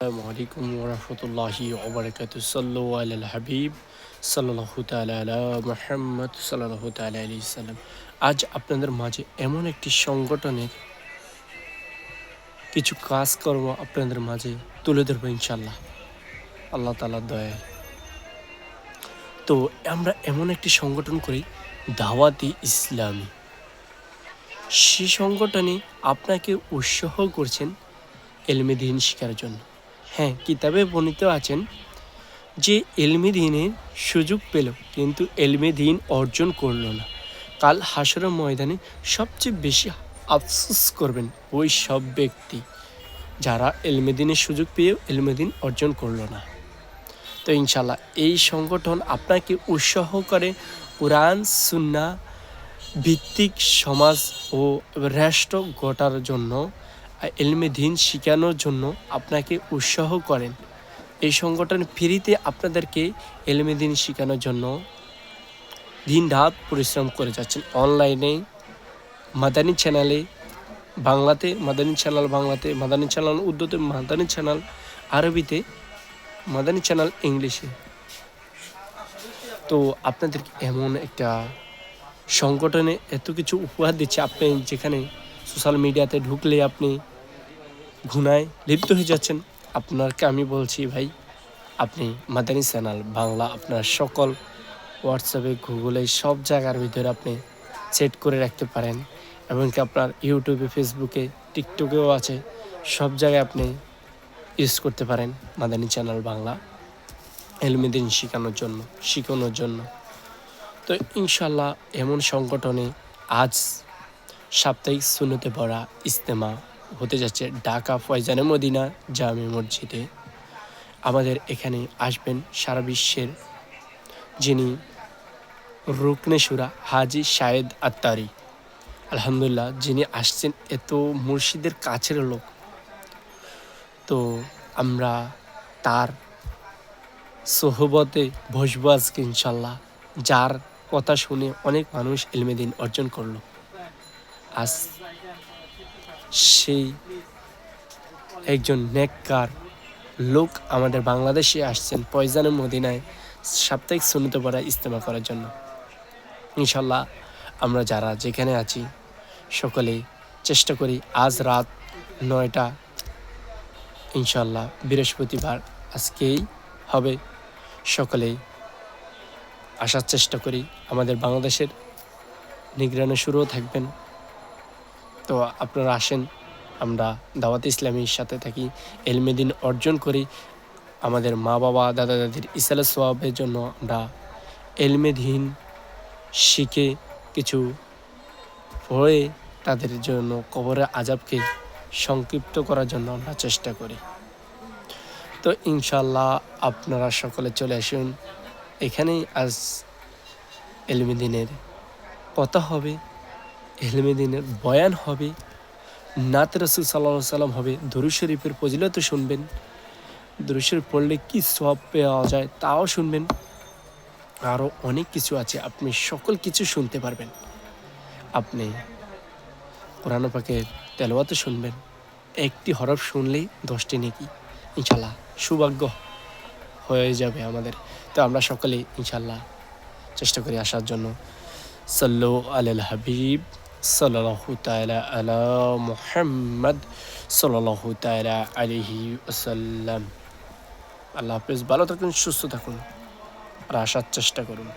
আসসালামু আলাইকুম ওরহমতুল্লাহি ওবরাকাতু সাল্লু আলাল হাবিব সাল্লাল্লাহু তাআলা আলা মুহাম্মদ সাল্লাল্লাহু তাআলা আলাইহি সাল্লাম। আজ আপনাদের মাঝে এমন একটি সংগঠনের কিছু কাজকর্ম আপনাদের মাঝে তুলে ধরবো ইনশাল্লাহ, আল্লাহ তাআলার দয়ায়। তো আমরা এমন একটি সংগঠন করি, দাওয়াতি ইসলামী। সেই সংগঠনে আপনাকে উৎসাহ করছেন এলমে দ্বীন শিখার জন্য। হ্যাঁ, কিতাবে বর্ণিত আছেন যে এলমে দ্বীনের সুযোগ পেল কিন্তু এলমে দ্বীন অর্জন করলো না, কাল হাসরের ময়দানে সবচেয়ে বেশি আফসোস করবেন ওই সব ব্যক্তি যারা এলমে দ্বীনের সুযোগ পেয়েও এলমে দ্বীন অর্জন করলো না। তো ইনশাল্লাহ এই সংগঠন আপনাকে উৎসাহ করে কোরআন সুন্নাহ ভিত্তিক সমাজ ও রাষ্ট্র গড়ার জন্য, এলমে দ্বীন শেখানোর জন্য আপনাকে উৎসাহ করেন। এই সংগঠন ফ্রিতে আপনাদেরকে এলমে দ্বীন শেখানোর জন্য দিন রাত পরিশ্রম করে যাচ্ছেন। অনলাইনে মাদানী চ্যানেলে বাংলাতে, মাদানী চ্যানেল বাংলাতে, মাদানী চ্যানেল উর্দুতে, মাদানী চ্যানেল আরবিতে, মাদানী চ্যানেল ইংলিশে। তো আপনাদেরকে এমন একটা সংগঠনে এত কিছু উপহার দিচ্ছে, আপনি যেখানে সোশ্যাল মিডিয়াতে ঢুকলে আপনি ঘুনায় লিপ্ত হয়ে যাচ্ছেন। আপনাকে আমি বলছি ভাই, আপনি মাদানী চ্যানেল বাংলা আপনার সকল হোয়াটসঅ্যাপে, গুগলে সব জায়গার ভিতরে আপনি সেট করে রাখতে পারেন, এবং কি আপনার ইউটিউবে, ফেসবুকে, টিকটকেও আছে, সব জায়গায় আপনি ইউজ করতে পারেন মাদানী চ্যানেল বাংলা এলমে দ্বীন শেখানোর জন্য। তো ইনশাল্লাহ এমন সংগঠনে আজ সাপ্তাহিক সুন্নতে পড়া ইজতেমা হতে যাচ্ছে ঢাকা ফয়জানে মদিনা জামে মসজিদে। আমাদের এখানে আসবেন সারা বিশ্বের যিনি রুকনে শুরা হাজি শাহেদ আত্তারি, আলহামদুলিল্লাহ, যিনি আসছেন এত মুর্শিদের কাছের লোক। তো আমরা তার সোহবতে বসবো আজকে ইনশাল্লাহ, যার কথা শুনে অনেক মানুষ এলমে দ্বীন অর্জন করলো। আজ সেই একজন নেককার লোক আমাদের বাংলাদেশে আসছেন ফয়জানে মদিনায় সাপ্তাহিক সুন্নত পড়া ইজতেমা করার জন্য। ইনশাল্লাহ আমরা যারা যেখানে আছি সকলেই চেষ্টা করি, আজ রাত 9টা ইনশাল্লাহ বৃহস্পতিবার আজকেই হবে, সকলেই আসার চেষ্টা করি। আমাদের বাংলাদেশের নিগরানি শুরুও থাকবেন। তো আপনারা আসেন, আমরা দাওয়াত ইসলামীর সাথে থাকি, এলমে দ্বীন অর্জন করি। আমাদের মা বাবা দাদা দাদির ইসালে সোয়াবের জন্য আমরা এলমে দ্বীন শিখে কিছু পড়ে তাদের জন্য কবরের আযাবকে সংক্ষিপ্ত করার জন্য আমরা চেষ্টা করি। তো ইনশাল্লাহ আপনারা সকলে চলে আসুন, এখানেই আজ এলমে দ্বীনের কথা হবে, এলমে দ্বীনের বয়ান হবে, নাত রাসূল সাল্লাল্লাহু আলাইহি সাল্লাম হবে, দুরূদ শরীফের ফজিলত শুনবেন, দুরূদ শরীফ পড়লে কী সওয়াব পাওয়া যায় তাও শুনবেন। আরও অনেক কিছু আছে, আপনি সকল কিছু শুনতে পারবেন। আপনি কোরআন পাকের তেলাওয়াত শুনবেন, একটি হরফ শুনলেই 10টি নেকি, ইনশাল্লাহ সৌভাগ্য হয়ে যাবে আমাদের। তো আমরা সকলেই ইনশাল্লাহ চেষ্টা করি আসার জন্য। সাল্লু আলাল হাবিব সাল্লাল্লাহু তাআলা আলা মুহাম্মদ সাল্লাল্লাহু তাআলা আলাইহি ওয়াসাল্লাম। আল্লাহ হাফেজ, ভালো থাকুন, সুস্থ থাকুন আর আসার চেষ্টা করুন।